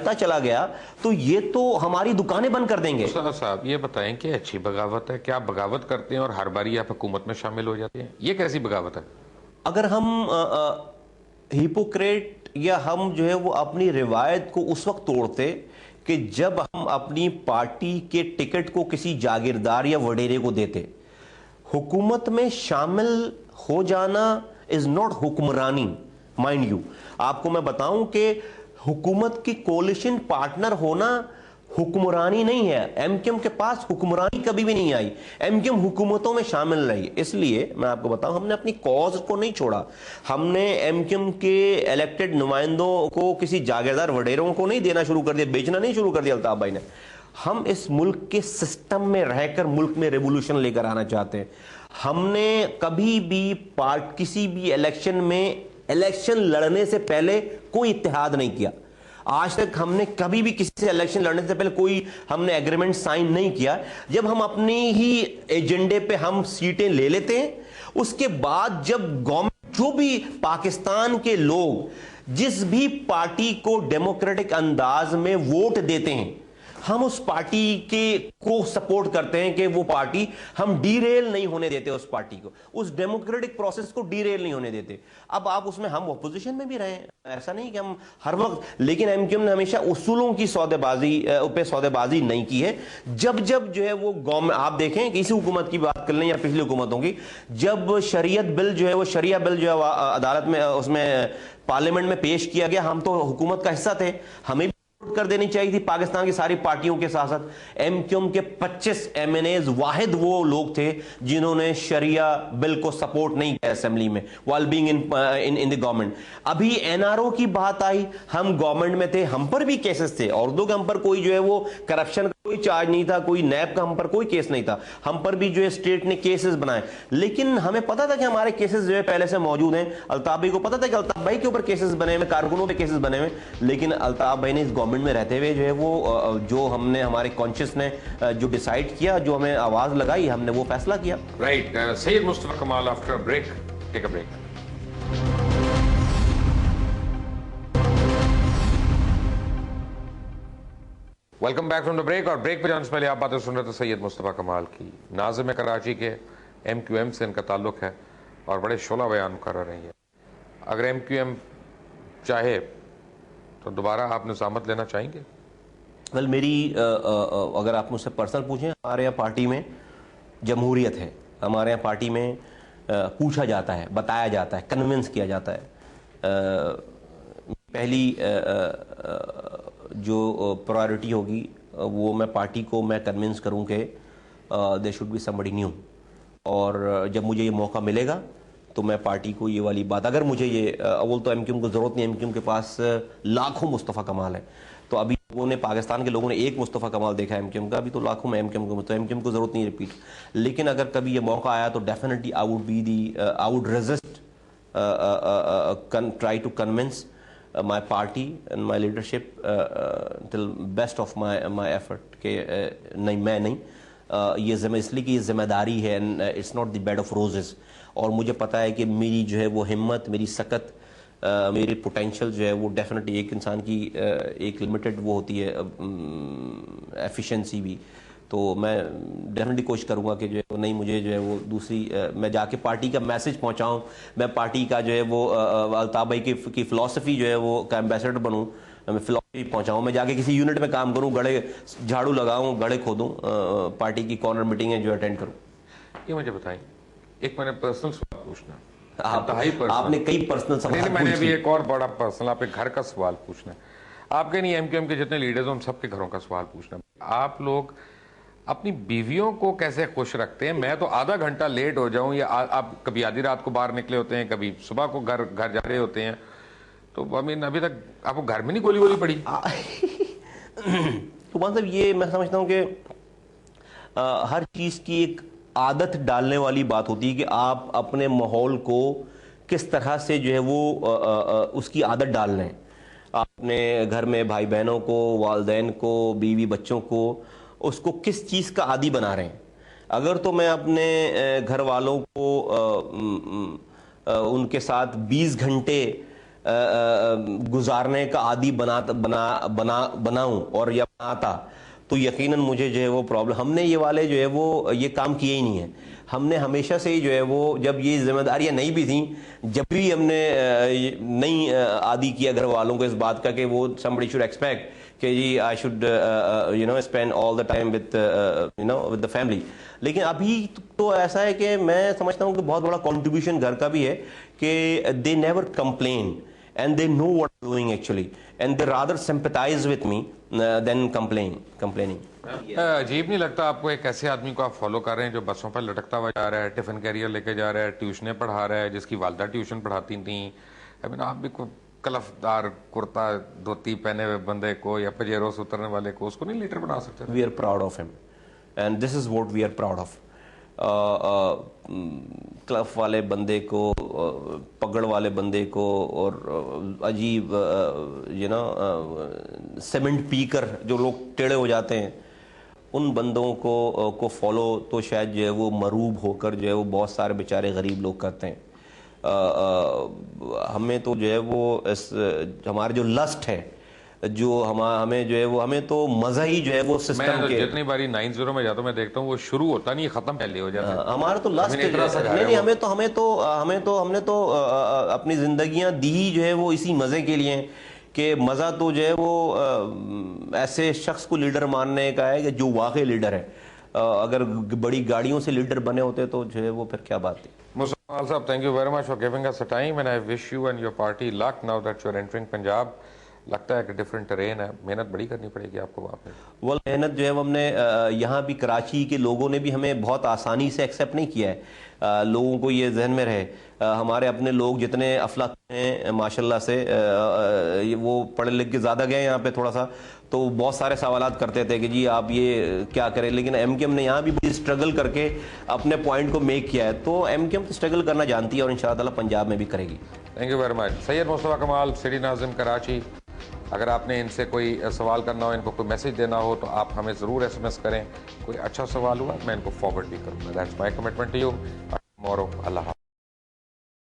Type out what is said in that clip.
पता चला गया तो ये तो हमारी दुकानें बंद कर देंगे। साहब ये बताएं कि अच्छी बगावत है क्या? आप बगावत करते हैं और हर बारी आप हुकूमत में शामिल हो जाते हैं, ये कैसी बगावत है? अगर हम हिपोक्रेट या हम जो है वो अपनी रिवायत को उस वक्त तोड़ते कि जब हम अपनी पार्टी के टिकट को किसी जागीरदार या वडेरे को देते। हुकूमत में शामिल हो जाना इज नॉट हुक्मरानी, माइंड यू। आपको मैं बताऊं कि हुकूमत की कोलिशन पार्टनर होना हुक्मरानी नहीं है। एमक्यूएम के पास हुक्मरानी कभी भी नहीं आई, एमक्यूएम हुकूमतों में शामिल रही। इसलिए मैं आपको बताऊं, हमने अपनी कॉज को नहीं छोड़ा। हमने एमक्यूएम के इलेक्टेड नुमाइंदों को किसी जागीरदार वडेरों को नहीं देना शुरू कर दिया, बेचना नहीं शुरू कर दिया अल्ताफ भाई ने। हम इस मुल्क के सिस्टम में रहकर मुल्क में रेवोल्यूशन लेकर आना चाहते हैं। हमने कभी भी किसी भी इलेक्शन में इलेक्शन लड़ने से पहले कोई इत्तेहाद नहीं किया। आज तक हमने कभी भी किसी से इलेक्शन लड़ने से पहले कोई हमने एग्रीमेंट साइन नहीं किया। जब हम अपनी ही एजेंडे पे हम सीटें ले लेते हैं, उसके बाद जब गवर्नमेंट, जो भी पाकिस्तान के लोग जिस भी पार्टी को डेमोक्रेटिक अंदाज में वोट देते हैं, हम उस पार्टी के को सपोर्ट करते हैं कि वो पार्टी, हम डीरेल नहीं होने देते उस पार्टी को, उस डेमोक्रेटिक प्रोसेस को डीरेल नहीं होने देते। अब आप उसमें, हम अपोजिशन में भी रहे, ऐसा नहीं कि हम हर वक्त, लेकिन एमक्यूएम ने हमेशा उसूलों की सौदेबाजी नहीं की है। जब जब जो है वो गवर्नमेंट, आप देखें किसी हुकूमत की बात कर लें या पिछली हुकूमतों की, जब शरीयत बिल जो है वो शरिया बिल जो है अदालत में, उसमें पार्लियामेंट में पेश किया गया, हम तो हुकूमत का हिस्सा थे, हमें कर देनी चाहिए थी पाकिस्तान की सारी पार्टियों के साथ साथ। एमक्यूएम के 25 एमएनएज वाहिद वो लोग थे जिन्होंने शरिया बिल को सपोर्ट नहीं किया असेंबली में, while being in the government. अभी एनआरओ की बात आई, हम गवर्नमेंट में थे, हम पर भी केसेस थे, और दो के हम पर कोई जो है वो करप्शन का कोई चार्ज नहीं था, कोई नैब का हम पर कोई केस नहीं था, हम पर भी जो है स्टेट ने केसेस बनाए। लेकिन हमें पता था कि हमारे केसेस जो है पहले से मौजूद हैं। अल्ताफ भाई को पता था कि अल्ताफ भाई के ऊपर केसेस बने हुए, कारकुनों पे केसेस बने हुए, लेकिन अल्ताफ भाई ने इस गवर्नमेंट में रहते हुए जो है वो, जो हमने, हमारे कॉन्शियस ने जो डिसाइड किया, जो हमें आवाज लगाई, हमने वो फैसला किया। Right. Syed Mustafa Kamal, after break, take a break. Welcome back from the break. और ब्रेक पे जाने से पहले आप बातें सुन रहे थे सैयद मुस्तफा कमाल की। नाज़िम कराची के एमक्यूएम से इनका ताल्लुक है और बड़े शोला बयान कर रही है। अगर एमक्यूएम चाहे तो दोबारा आप निज़ामत लेना चाहेंगे? वेल, मेरी अगर आप मुझसे पर्सनल पूछें, हमारे यहाँ पार्टी में जमहूरियत है। हमारे यहाँ पार्टी में पूछा जाता है, बताया जाता है, कन्विंस किया जाता है। पहली जो प्रायोरिटी होगी वो मैं पार्टी को मैं कन्विंस करूँ कि they should be somebody new. और जब मुझे ये मौका मिलेगा तो मैं पार्टी को ये वाली बात, अगर मुझे ये, अव्वल तो एमक्यूएम को जरूरत नहीं, एमक्यूएम के पास लाखों मुस्तफ़ा कमाल है। तो अभी लोगों ने, पाकिस्तान के लोगों ने एक मुस्तफ़ा कमाल देखा है एमक्यूएम का, अभी तो लाखों में एमक्यूएम को, तो एमक्यूएम को जरूरत नहीं रिपीट। लेकिन अगर कभी ये मौका आया तो definitely I would resist, try to convince my party and my leadership till best of my effort के नहीं, मैं नहीं, ये इसलिए कि ये जिम्मेदारी है, and it's not the bed of roses. और मुझे पता है कि मेरी जो है वो हिम्मत, मेरी सकत, मेरी पोटेंशियल जो है वो डेफिनेटली, एक इंसान की एक लिमिटेड वो होती है एफिशिएंसी भी। तो मैं डेफिनेटली कोशिश करूंगा कि जो है नहीं, मुझे जो है वो दूसरी, मैं जाके पार्टी का मैसेज पहुंचाऊं, मैं पार्टी का जो है वो अल्ताफ भाई की फिलॉसफी जो है वो का एम्बेसडर बनूं, मैं फिलॉसफी पहुंचाऊं, मैं जाके किसी यूनिट में काम करूं, गड़े झाड़ू लगाऊं, गड़े खोदूं, पार्टी की कॉर्नर मीटिंगें जो अटेंड करूं। ये मुझे बताएं, एक मैंने पर्सनल सवाल पूछना। आपने कई पर्सनल सवाल, मैंने अभी एक और बड़ा पर्सनल, आप एक घर का सवाल पूछना। आपके नहीं, एमक्यूएम के जितने लीडर्स हैं उन सबके घरों का सवाल पूछना। आप लोग अपनी बीवियों को कैसे खुश रखते हैं? मैं तो आधा घंटा लेट हो जाऊं, या आप कभी आधी रात को बाहर निकले होते हैं, कभी सुबह को घर जा रहे होते हैं, तो अभी तक आपको घर में नहीं गोली गोली पड़ी? तो मतलब ये मैं समझता हूं कि हर चीज की एक आदत डालने वाली बात होती है कि आप अपने माहौल को किस तरह से जो है वो उसकी आदत डाल लें। अपने घर में भाई बहनों को, वालदैन को, बीवी बच्चों को, उसको किस चीज़ का आदी बना रहे हैं। अगर तो मैं अपने घर वालों को उनके साथ 20 घंटे गुजारने का आदी बनाऊं और या बनाता, तो यकीनन मुझे जो है वो प्रॉब्लम, हमने ये वाले जो है वो ये काम किए ही नहीं है। हमने हमेशा से ही जो है वो, जब ये जिम्मेदारियां नहीं भी थी, जब भी हमने नहीं आदी किया घर वालों को इस बात का कि वो somebody should expect कि जी I should spend all the time with with the family. लेकिन अभी तो ऐसा है कि मैं समझता हूँ कि बहुत बड़ा कंट्रीब्यूशन घर का भी है कि they never complain and they know what I'm doing actually, and they rather sympathize with me than complaining. अजीब नहीं लगता आपको एक ऐसे आदमी को आप फॉलो कर रहे हैं जो बसों पर लटकता हुआ जा रहा है, टिफिन कैरियर लेके जा रहा है, ट्यूशनें पढ़ा रहा है, जिसकी वालदा ट्यूशन पढ़ाती थी। आई मीन आप भी कोई कलफदार कुर्ता धोती पहने हुए बंदे को या पजेरों से उतरने वाले को उसको नहीं लीडर बना सकते? We are proud of him and this is what we are proud of. क्लफ वाले बंदे को, पगड़ वाले बंदे को, और अजीब सीमेंट पीकर जो लोग टेढ़े हो जाते हैं, उन बंदों को फॉलो तो शायद जो है वो मरूब होकर जो है वो बहुत सारे बेचारे गरीब लोग करते हैं। हमें तो जो है वो हमारे जो लस्ट है, जो हमें जो है वो, हमें तो मजा ही जो है वो सिस्टम मैं के, जितनी बारी 9-0 में जाता हूँ मैं देखता हूँ वो शुरू होता नहीं, खत्म पहले हो जाता है। हमारा तो लास्ट नहीं, हमने तो अपनी जिंदगियां दी ही जो है वो इसी मजे के लिए कि मजा तो जो है वो ऐसे शख्स को लीडर मानने का है कि जो वाकई लीडर है। अगर बड़ी गाड़ियों से लीडर बने होते तो जो है वो फिर क्या बात थी। मुस्तफा साहब, thank you very much for giving us the time and I wish you and your party luck now that you are entering Punjab. लगता है कि डिफरेंट टेरेन है, मेहनत बड़ी करनी पड़ेगी आपको वहाँ पे। वो मेहनत जो है वो हमने यहाँ भी, कराची के लोगों ने भी हमें बहुत आसानी से एक्सेप्ट नहीं किया है। लोगों को ये जहन में रहे, हमारे अपने लोग जितने अफलाक हैं माशाल्लाह से, वो पढ़े लिख के ज़्यादा गए यहाँ पे थोड़ा सा, तो बहुत सारे सवालात करते थे कि जी आप ये क्या करें। लेकिन एमकेएम ने यहाँ भी बड़ी स्ट्रगल करके अपने पॉइंट को मेक किया है, तो एमकेएम तो स्ट्रगल करना जानती है और इंशाअल्लाह ताला पंजाब में भी करेगी। Thank you very much. Syed Mustafa कमाल, सिटी नाज़िम कराची। अगर आपने इनसे कोई सवाल करना हो, इनको कोई मैसेज देना हो, तो आप हमें ज़रूर SMS करें। कोई अच्छा सवाल हुआ मैं इनको फॉरवर्ड भी करूँगा। That's my commitment to you. Tomorrow. Allah.